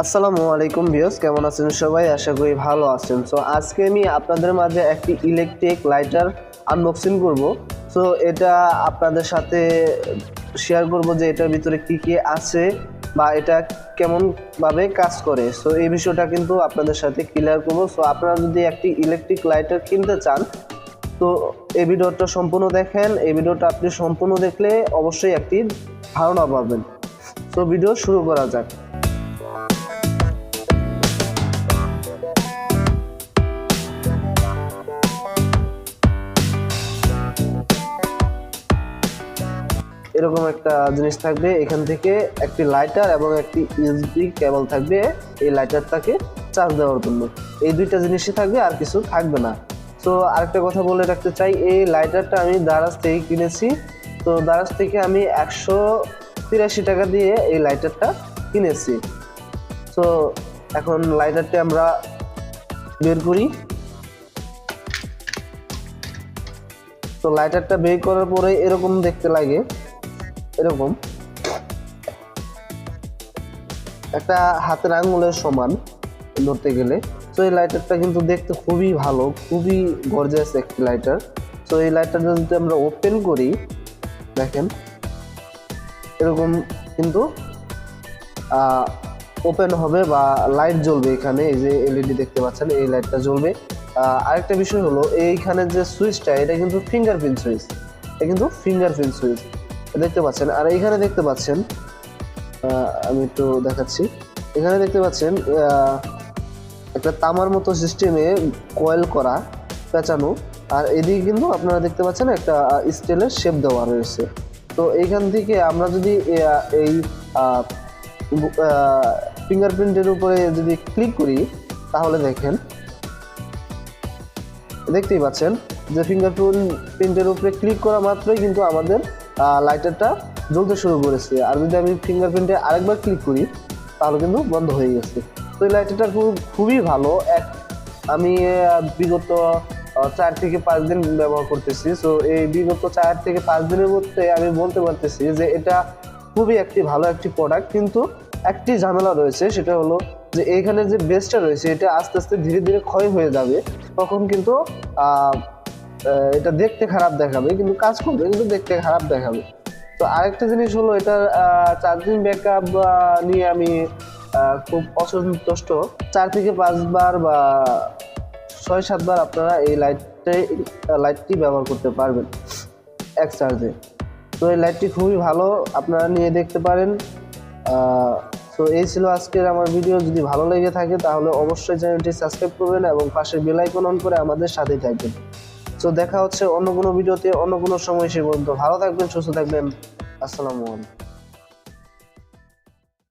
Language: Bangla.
আসসালামু আলাইকুম ভিউয়ার্স, কেমন আছেন সবাই? আশা করি ভালো আছেন। সো আজকে আমি আপনাদের মাঝে একটি ইলেকট্রিক লাইটার আনবক্সিং করব। সো এটা আপনাদের সাথে শেয়ার করব যে এটার ভিতরে কি কি আছে বা এটা কেমন ভাবে কাজ করে। সো এই বিষয়টা কিন্তু আপনাদের সাথে ক্লিয়ার করব। সো আপনারা যদি একটি ইলেকট্রিক লাইটার কিনতে চান তো এই ভিডিওটা সম্পূর্ণ দেখেন। এই ভিডিওটা আপনি সম্পূর্ণ দেখলে অবশ্যই একটি ধারণা পাবেন। সো ভিডিও শুরু করা যাক। এরকম একটা জিনিস থাকবে, এখান থেকে একটি লাইটার এবং একটি ইউএসবি কেবল থাকবে এই লাইটারটাকে চার্জ দেওয়ার জন্য। এই দুইটা জিনিসই থাকবে, আর কিছু থাকবে না। তো আরেকটা কথা বলে রাখতে চাই, এই লাইটারটা আমি দারাজ থেকে কিনেছি। তো দারাজ থেকে আমি 183 টাকা দিয়ে এই লাইটারটা কিনেছি। তো এখন লাইটারটি আমরা বের করি। তো লাইটারটা বের করার পরে এরকম দেখতে লাগে, এরকম একটা হাতের আঙ্গুলের সমান ধরতে গেলে। তো এই লাইটারটা কিন্তু দেখতে খুবই ভালো, খুবই গর্জিয়াস একটি লাইটার। তো এই লাইটারটা যদি আমরা ওপেন করি, দেখেন এরকম কিন্তু ওপেন হবে বা লাইট জ্বলবে। এখানে এই যে এলইডি দেখতে পাচ্ছেন, এই লাইটটা জ্বলবে। আরেকটা বিষয় হলো, এইখানে যে সুইচটা, এটা কিন্তু ফিঙ্গারপ্রিন্ট সুইচ, এটা কিন্তু ফিঙ্গারপ্রিন্ট সুইচ দেখতে পাচ্ছেন। আর এখানে দেখতে পাচ্ছেন, আমি একটু দেখাচ্ছি, এখানে দেখতে পাচ্ছেন একটা তামার মতো সিস্টেমে কয়েল করা পেঁচানো। আর এদিকে কিন্তু আপনারা দেখতে পাচ্ছেন একটা স্টিলের শেপ দেওয়া রয়েছে। তো এইখান থেকে আমরা যদি এই ফিঙ্গারপ্রিন্টের উপরে যদি ক্লিক করি, তাহলে দেখতেই পাচ্ছেন যে ফিঙ্গারপ্রিন্টের উপরে ক্লিক করা মাত্রই কিন্তু আমাদের লাইটারটা জ্বলতে শুরু করেছে। আর যদি আমি ফিঙ্গারপ্রিন্টে আরেকবার ক্লিক করি, তাহলে কিন্তু বন্ধ হয়ে গেছে। তো এই লাইটারটা খুবই ভালো। আমি বিগত 4 থেকে 5 দিন ব্যবহার করতেছি। সো এই বিগত 4 থেকে 5 দিনের মধ্যে আমি বলতে পারতেছি যে এটা খুবই একটি ভালো একটি প্রোডাক্ট। কিন্তু একটি ঝামেলা রয়েছে, সেটা হলো যে এইখানে যে বেসটা রয়েছে, এটা আস্তে আস্তে ধীরে ধীরে ক্ষয় হয়ে যাবে। তখন কিন্তু এটা দেখতে খারাপ দেখাবে, কিন্তু কাজ করবে, কিন্তু দেখতে খারাপ দেখাবে। তো আরেকটা জিনিস হলো, এটার চার্জিং ব্যাকআপ নিয়ে আমি খুব অসন্তুষ্ট। 4 থেকে 5 বার বা 6-7 বার আপনারা এই লাইটটি ব্যবহার করতে পারবেন এক চার্জে। তো এই লাইটটি খুবই ভালো, আপনারা নিয়ে দেখতে পারেন। তো এই ছিল আজকের আমার ভিডিও। যদি ভালো লেগে থাকে তাহলে অবশ্যই চ্যানেলটি সাবস্ক্রাইব করবেন এবং পাশের বেল আইকন অন করে আমাদের সাথেই থাকবেন। তো দেখা হচ্ছে অন্য কোনো ভিডিওতে, অন্য কোনো সময়। সে পর্যন্ত ভালো থাকবেন, সুস্থ থাকবেন। আসসালামু আলাইকুম।